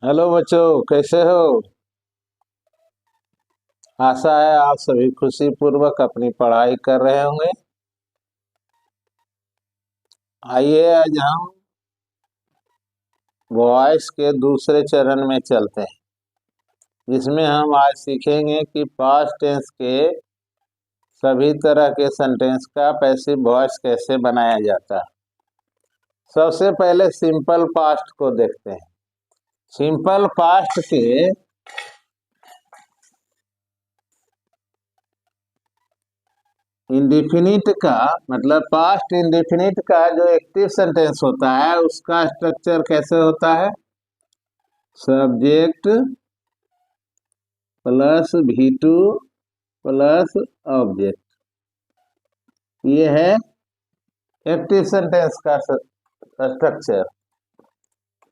Hello बच्चों, कैसे हो? आशा है आप सभी खुशी पूर्वक अपनी पढ़ाई कर रहे होंगे। आइए आज हम वॉइस के दूसरे चरण में चलते हैं, जिसमें हम आज सीखेंगे कि पास्ट टेंस के सभी तरह के सेंटेंस का पैसिव वॉइस कैसे बनाया जाता है। सबसे पहले सिंपल पास्ट को देखते हैं। सिंपल पास्ट के इंडेफिनिट का मतलब पास्ट इंडेफिनिट का जो एक्टिव सेंटेंस होता है उसका स्ट्रक्चर कैसे होता है? Subject plus V2 plus object. ये है एक्टिव सेंटेंस का स्ट्रक्चर।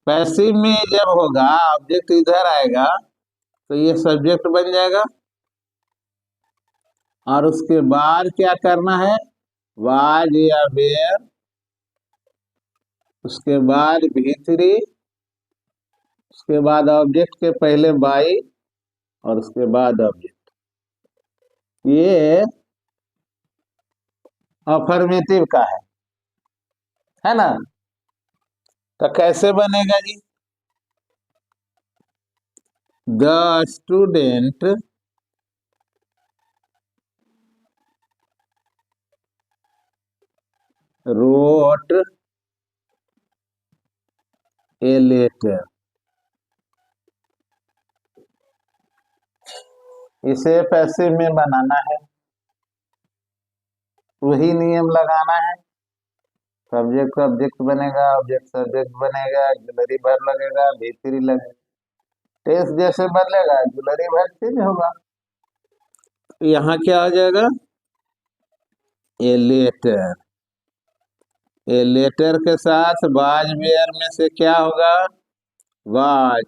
पैसिव में जब होगा ऑब्जेक्ट इधर आएगा तो ये सब्जेक्ट बन जाएगा और उसके बाद क्या करना है? वाज या वेयर, उसके बाद V3, उसके बाद ऑब्जेक्ट के पहले बाई और उसके बाद ऑब्जेक्ट। ये अफर्मेटिव का है ना? तो कैसे बनेगा जी? The student wrote a letter। इसे पैसिव में बनाना है, वही नियम लगाना है। सब्जेक्ट ऑब्जेक्ट बनेगा, ऑब्जेक्ट सब्जेक्ट बनेगा, ऑक्सिलरी वर्ब लगेगा, V3 लगेगा। टेंस जैसे बदलेगा ऑक्सिलरी वर्ब चेंज होगा। यहाँ क्या आ जाएगा? A letter. ए लेटर के साथ वाज वेयर में से क्या होगा? वाज।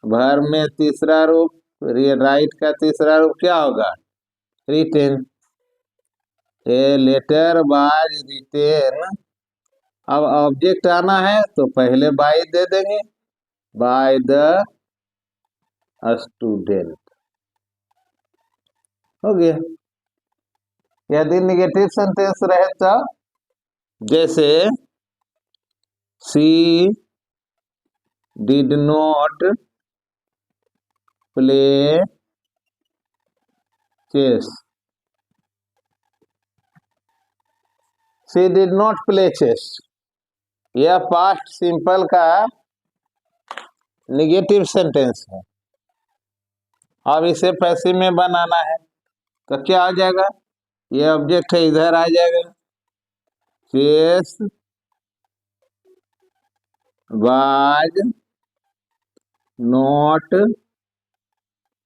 वर्ब में तीसरा रूप, राइट का तीसरा रूप क्या होगा? Written. A letter was written. अब ऑब्जेक्ट आना है तो पहले बाय दे देंगे, बाय द स्टूडेंट। हो गया। यदि निगेटिव सेंटेंस रहे तो जैसे she did not play chess. She did not play chess, यह पास्ट सिंपल का निगेटिव सेंटेंस है। अब इसे पैसिव में बनाना है तो क्या आ जाएगा? ये ऑब्जेक्ट है, इधर आ जाएगा। Chess was not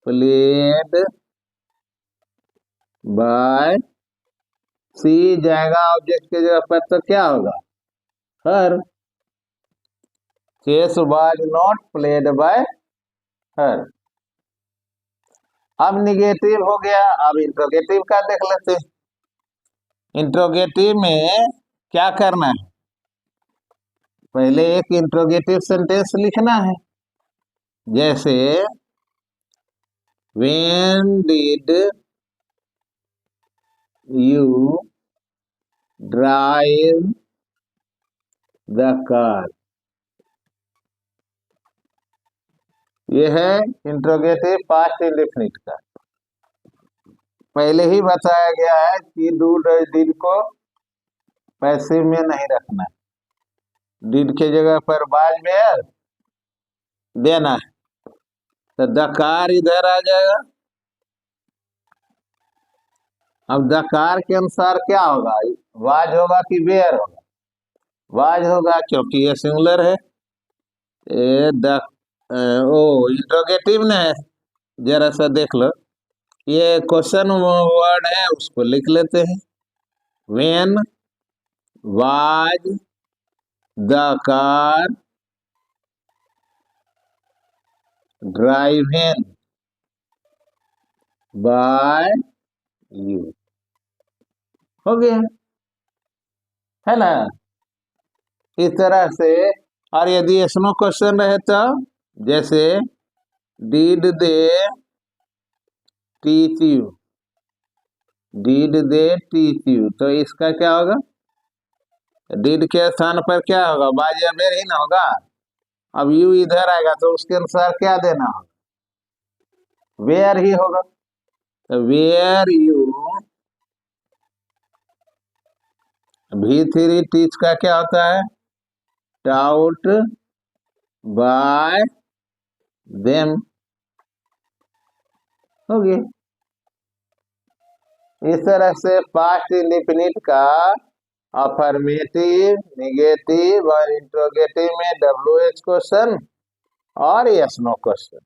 played by she, जाएगा ऑब्जेक्ट के जगह पर तो क्या होगा? Her. Chess was not played by her. अब निगेटिव हो गया, अब इंट्रोगेटिव का देख लेते हैं। इंट्रोगेटिव में क्या करना है? पहले एक इंट्रोगेटिव सेंटेंस लिखना है, जैसे when did you drive the car. ये है इंट्रोगेटिव पास्ट इंडेफिनिट का। पहले ही बताया गया है कि डू डिड को पैसिव में नहीं रखना है, डिड के जगह पर वाज वेयर देना है। तो द कार इधर आ जाएगा। अब द कार के अनुसार क्या होगा? वाज होगा कि वेयर होगा? वाज होगा क्योंकि ये सिंगुलर है। ए द ओ इंट्रोगेटिव ने है, जरा सा देख लो। ये क्वेश्चन वर्ड है, उसको लिख लेते हैं। When was the car driven by you. हो गया, है ना? इस तरह से और यदि नो क्वेश्चन रहे तो जैसे did they teach you, did they teach you, तो इसका क्या होगा? डिड के स्थान पर क्या होगा? बाज या वेर ही ना होगा। अब यू इधर आएगा तो उसके अनुसार क्या देना होगा? वेयर ही होगा। तो वेयर यू V3 टीच का क्या होता है? Taut bye them. होगी। इस तरह से पास्ट इंडेफिनिट का अफर्मेटिव, निगेटिव और इंट्रोगेटिव में WH क्वेश्चन और यस नो क्वेश्चन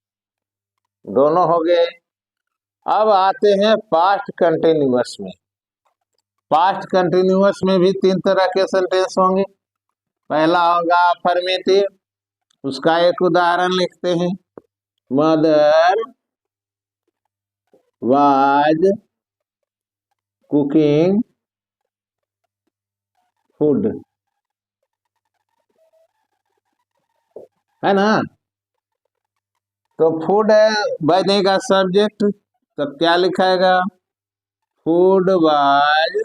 दोनों हो गए। अब आते हैं पास्ट कंटिन्यूअस में। पास्ट कंटिन्यूअस में भी 3 तरह के सेंटेंस होंगे। पहला होगा अफर्मेटिव, उसका एक उदाहरण लिखते हैं। मदर वाज कुकिंग फूड, है ना? तो फूड बनेगा सब्जेक्ट, तब क्या लिखाएगा? Food was.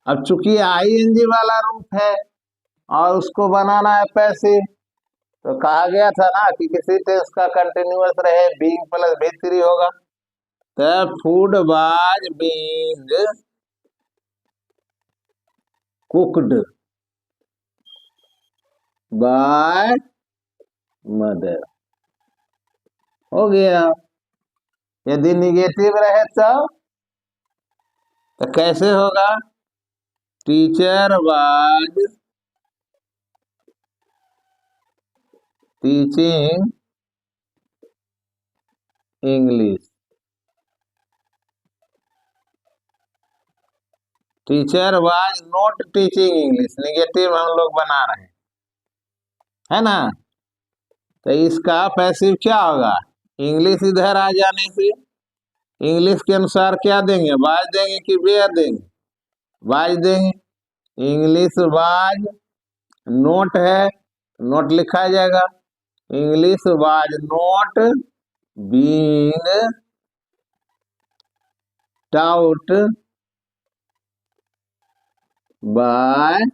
अब चूंकि ING वाला रूप है और उसको बनाना है पैसिव, तो कहा गया था ना कि किसी टेंस का कंटिन्यूअस रहे बीइंग प्लस V3 होगा। तो food was being cooked by mother, हो गया। यदि निगेटिव रहे तो कैसे होगा? Teacher was teaching English, teacher was not teaching English, negative हम लोग बना रहे हैं, है ना? तो इसका पैसिव क्या होगा? इंग्लिश इधर आ जाने से इंग्लिश के अनुसार क्या देंगे? वाज देंगे कि वेयर देंगे? वाज देंगे। इंग्लिश वाज नोट है, नोट लिखा जाएगा। English was not being taught by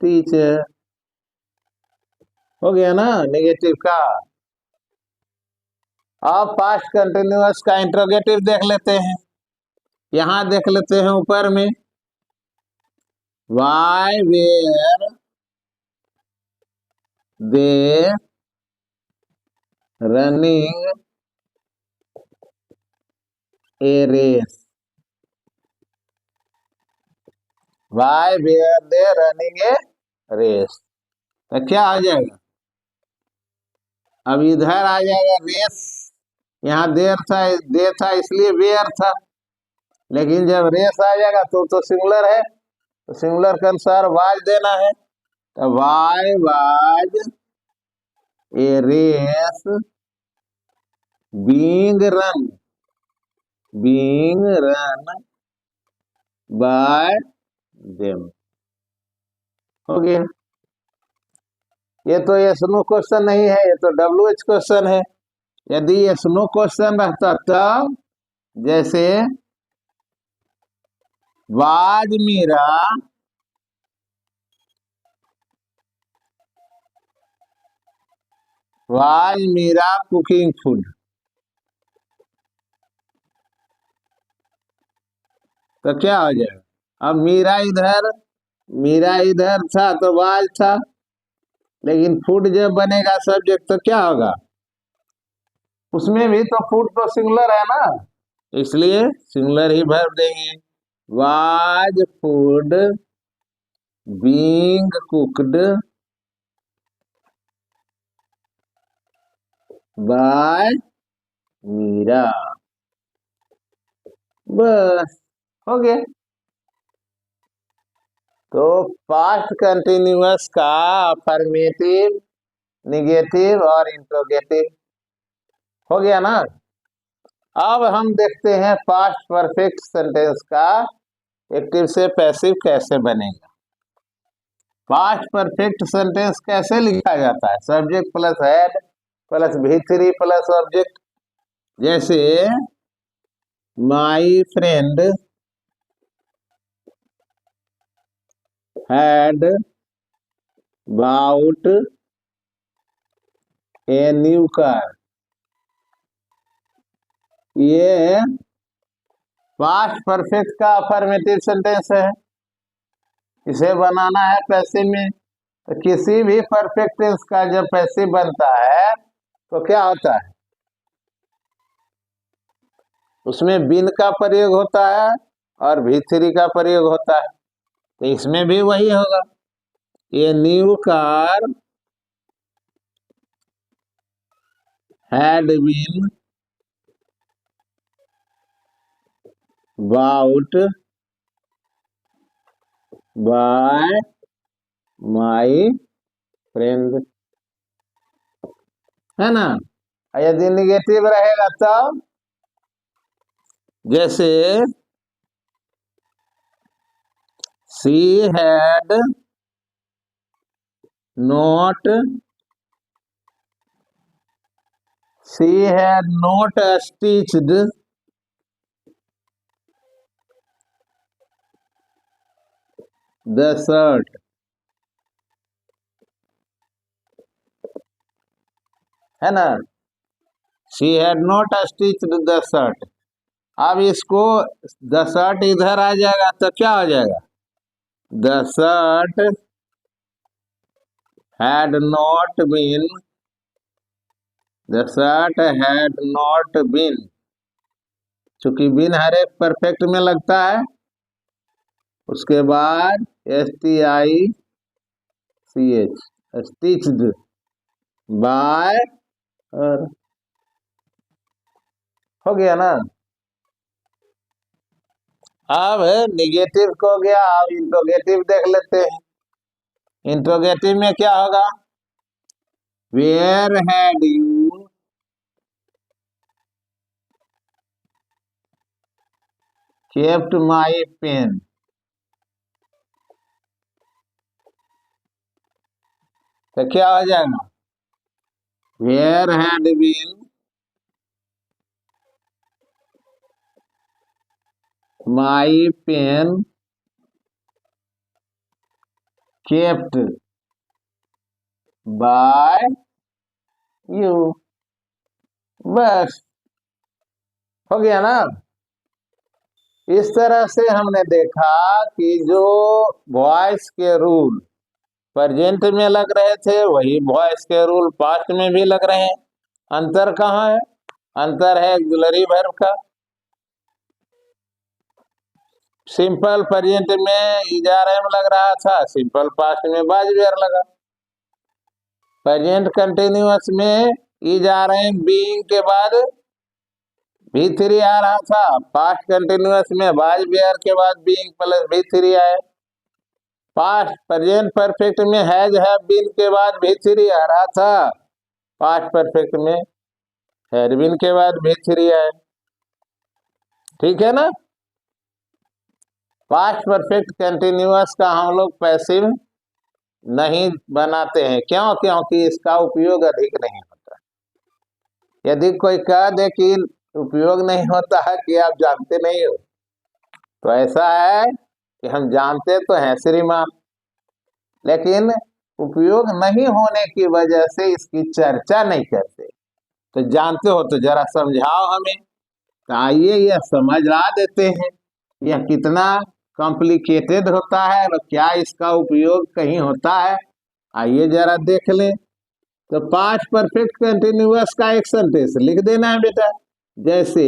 teacher, हो गया ना नेगेटिव का। अब पास्ट कंटिन्यूअस का इंट्रोगेटिव देख लेते हैं। यहां देख लेते हैं ऊपर में, why were they running a race, why were they running a race, तो क्या आ जाएगा? अब इधर आ जाएगा रेस, यहाँ देर था इसलिए वेयर था, लेकिन जब रेस आ जाएगा तो सिंगुलर है, तो सिंगुलर के अनुसार वाज देना है। तो why was a race being run, being run by them, हो गया। ये तो यस नो क्वेश्चन नहीं है, ये तो WH क्वेश्चन है। यदि यस नो क्वेश्चन रहता तब जैसे वाज मीरा कुकिंग फूड, तो क्या हो जाएगा? अब मीरा इधर था तो वाज था, लेकिन फूड जब बनेगा सब्जेक्ट तो क्या होगा? उसमें भी तो फूड तो सिंगुलर है ना, इसलिए सिंगुलर ही भर देंगे। Was food being cooked by Meera, बस हो गया। तो पास्ट कंटिन्यूअस का अफर्मेटिव, निगेटिव और इंट्रोगेटिव हो गया ना। अब हम देखते हैं पास्ट परफेक्ट सेंटेंस का एक्टिव से पैसिव कैसे बनेगा। पास्ट परफेक्ट सेंटेंस कैसे लिखा जाता है? Subject plus had plus V3 plus object. जैसे my friend had bought a new car, ये पास्ट परफेक्ट का अफर्मेटिव सेंटेंस है। इसे बनाना है पैसिव में, तो किसी भी परफेक्ट टेंस का जब पैसिव बनता है तो क्या होता है? उसमें बीन का प्रयोग होता है और V3 का प्रयोग होता है। तो इसमें भी वही होगा। ये new car had been bought by my friend, है ना? यदि निगेटिव रहेगा तब, जैसे she had not stitched the shirt, है ना? She had not stitched the shirt. अब इसको द शर्ट इधर आ जाएगा तो क्या हो जाएगा? The shirt had not been, the shirt had not been, चूंकि बीन हर एक परफेक्ट में लगता है। उसके बाद STICH स्टिच्ड बाय, और हो गया ना? अब निगेटिव को हो गया, अब इंट्रोगेटिव देख लेते हैं। इंट्रोगेटिव में क्या होगा? Where had you kept my pen, तो क्या हो जाएगा? Where had been my pen kept by you, बस हो गया ना? इस तरह से हमने देखा कि जो वॉइस के रूल प्रेजेंट में लग रहे थे वही वॉइस के रूल पास्ट में भी लग रहे हैं। अंतर कहाँ है? अंतर है ऑक्सिलरी वर्ब का। सिंपल प्रेजेंट में इजआरएम लग रहा था, सिंपल पास्ट में वाज वेयर लगा। प्रेजेंट कंटिन्यूअस में इजआरएम बीइंग के बाद V3 आ रहा था, पास्ट कंटिन्यूअस में वाज वेयर के बाद बीइंग प्लस V3 आए। पास्ट प्रेजेंट परफेक्ट में हैज हैव बीन के बाद V3 आ रहा था, पास्ट परफेक्ट में हैड बीन के बाद V3 आए। ठीक है ना? पास्ट परफेक्ट कंटिन्यूअस का हम लोग पैसिव नहीं बनाते हैं। क्यों? क्योंकि इसका उपयोग अधिक नहीं होता। यदि कोई कह दे कि उपयोग नहीं होता है कि आप जानते नहीं हो, तो ऐसा है कि हम जानते तो हैं श्रीमान, लेकिन उपयोग नहीं होने की वजह से इसकी चर्चा नहीं करते। तो जानते हो तो जरा समझाओ हमें, तो आइए यह समझा देते हैं यह कितना कॉम्प्लिकेटेड होता है और क्या इसका उपयोग कहीं होता है। आइए जरा देख लें। तो पास्ट परफेक्ट कंटिन्यूअस का एक सेंटेंस लिख देना है बेटा। जैसे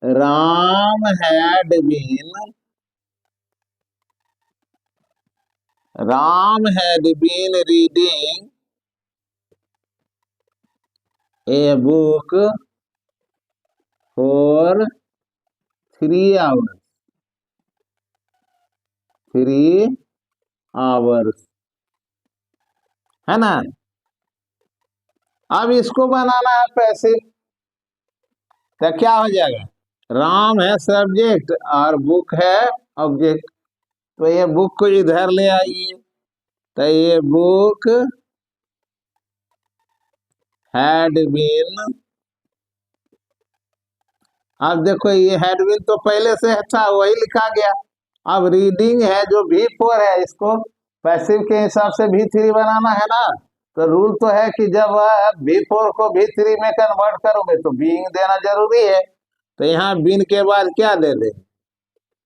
Ram had been reading a book for 3 hours, है ना? अब इसको बनाना है पैसिव, तो क्या हो जाएगा? राम है सब्जेक्ट और बुक है ऑब्जेक्ट, तो ये बुक को इधर ले आइए, तो ये बुक हैड बीन, अब देखो ये हैड बीन तो पहले से था, वही लिखा गया। अब रीडिंग है जो V4 है, इसको पैसिव के हिसाब से V3 बनाना है ना। तो रूल तो है कि जब V4 को V3 में कन्वर्ट करोगे तो बीइंग देना जरूरी है। तो यहाँ बीन के बाद क्या दे दे,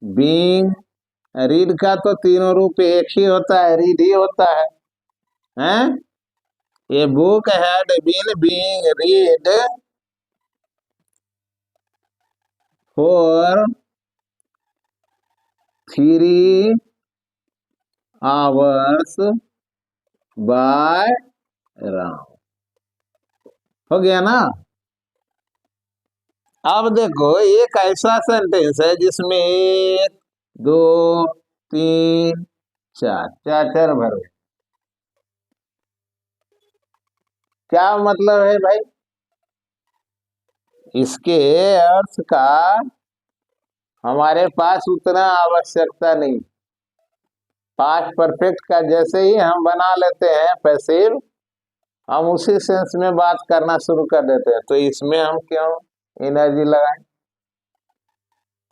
बीइंग। रीड का तो तीनों रूप एक ही होता है, रीड ही होता है, हैं? ये book had been being read for 3 hours by Ram. हो गया ना। अब देखो एक ऐसा सेंटेंस है जिसमें 1 2 3 4 चार चार भर, क्या मतलब है भाई? इसके अर्थ का हमारे पास उतना आवश्यकता नहीं। पास्ट परफेक्ट का जैसे ही हम बना लेते हैं पैसिव, हम उसी सेंस में बात करना शुरू कर देते हैं। तो इसमें हम क्यों एनर्जी लगाएं?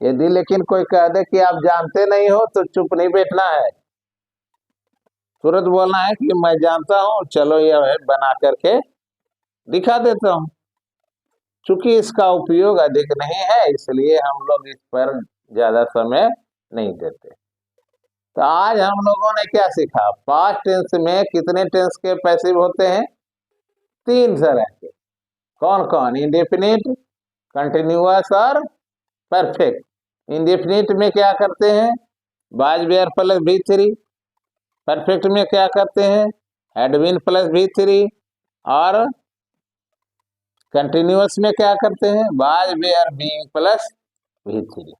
यदि लेकिन कोई कह दे कि आप जानते नहीं हो तो चुप नहीं बैठना है, तुरंत बोलना है कि मैं जानता हूं, चलो ये बना करके दिखा देता हूं। चूंकि इसका उपयोग अधिक नहीं है इसलिए हम लोग इस पर ज्यादा समय नहीं देते। तो आज हम लोगों ने क्या सीखा? पास्ट टेंस में कितने टेंस के पैसिव होते हैं? 3 तरह के। कौन कौन? इंडेफिनिट, कंटिन्यूअस और परफेक्ट। इंडेफिनिट में क्या करते हैं? Was where plus V3। Perfect में क्या करते हैं? Had been plus V3। और कंटिन्यूअस में क्या करते हैं? Was were being plus V3।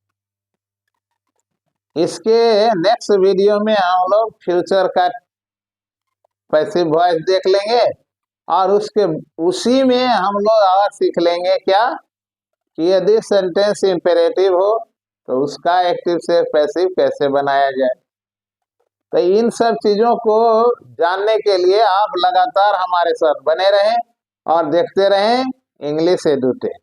इसके नेक्स्ट वीडियो में हम लोग फ्यूचर का पैसिव वॉइस देख लेंगे, और उसके उसी में हम लोग और सीख लेंगे क्या कि यदि सेंटेंस इंपेरेटिव हो तो उसका एक्टिव से पैसिव कैसे बनाया जाए। तो इन सब चीजों को जानने के लिए आप लगातार हमारे साथ बने रहें और देखते रहें इंग्लिश एडुटेक।